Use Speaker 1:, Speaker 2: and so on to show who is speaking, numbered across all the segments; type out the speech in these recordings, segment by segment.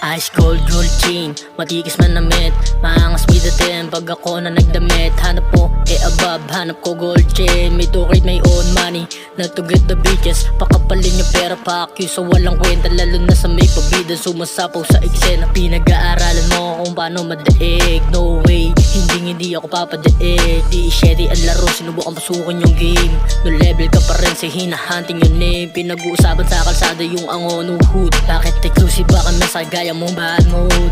Speaker 1: Ice cold gold chain, matikis man namit. Maangas bidatin pag ako na nagdamit. Hanap mo above, hanap ko gold chain. May tukit, may own money, not to get the bitches. Pakapalin yung pera pa akyo sa walang kwenta. Lalo na sa may pabidan, sumasapaw sa eksena. Pinag-aaralan mo kung paano madaig. No way, hindi ako papadaig. Di isyete ang laro, sinubukan pasukin yung game. No level ka pa rin sa hinahunting yung name. Pinag-uusapan sa kalsada yung angon hood. Bakit exclusive ba kami sa gaya mong bad mood?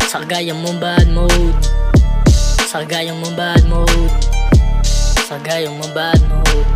Speaker 1: Sa gaya mong bad mood. Sa gaya mong bad mood. Sa gaya mong bad mood.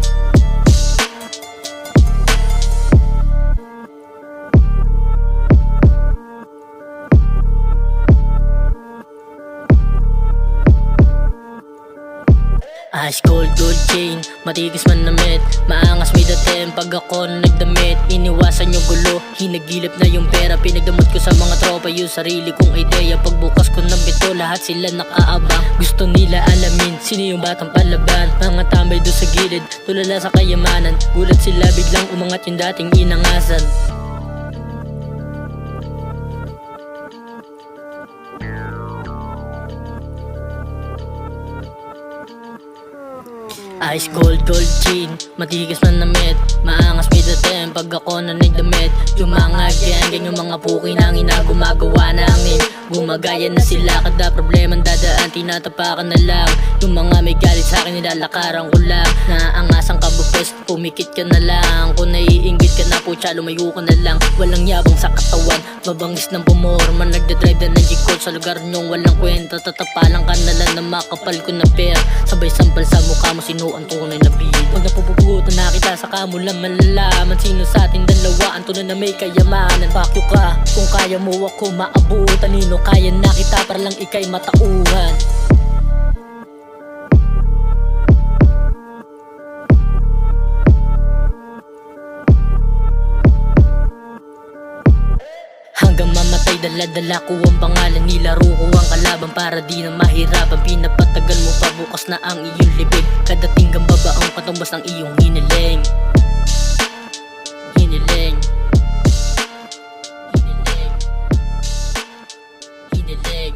Speaker 1: Ice cold gold chain, matikis man namit. Maangas may dating pag ako na nagdamit. Iniwasan yung gulo, hinagilip na yung pera. Pinagdamot ko sa mga tropa yung sarili kong ideya. Pagbukas ko ng bito, lahat sila nakaabang. Gusto nila alamin, sino yung batang palaban. Mga tambay doon sa gilid, tulala sa kayamanan. Gulat sila, biglang umangat yung dating inangasan. Ice cold gold chain, matikis man namit. Maangas may dating pag ako na nagdamit. Yung mga gang, yung mga puki nang gumagawa namin. Gumagaya na sila, kada problemang dadaan tinatapakan na lang. Yung mga may galit sa akin nilalakaran ko lang. Naangasan ka bupes, pumikit ka na lang. Kung naiinggit ka na po, tsa lumayo ka na lang. Walang yabang sa katawan, babangis ng pumorma. Nagdadrive na ng G-Code sa lugar nyong walang kwenta. Tatapalan ka na lang na makapal ko na pera. Sabay sampal sa mukha mo, sino ang tunay na bid. Pag napupugutan na kita, saka mo lang malalaman sino sa ating dalawa ang tunay na may kayamanan. Bakyo ka, kung kaya mo ako maabutan. Nino kaya na kita para lang ikay matauhan. Hanggang mamatay, dala-dala ko ang pangalan. Nilaro ko ang kalaban para di na mahirapan. Pinapatagal mo pa, bukas na ang iyong libig. Kadating kang babaong katumbas ng iyong hiniling. Hiniling. Hiniling. Hiniling.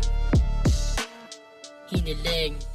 Speaker 1: Hiniling.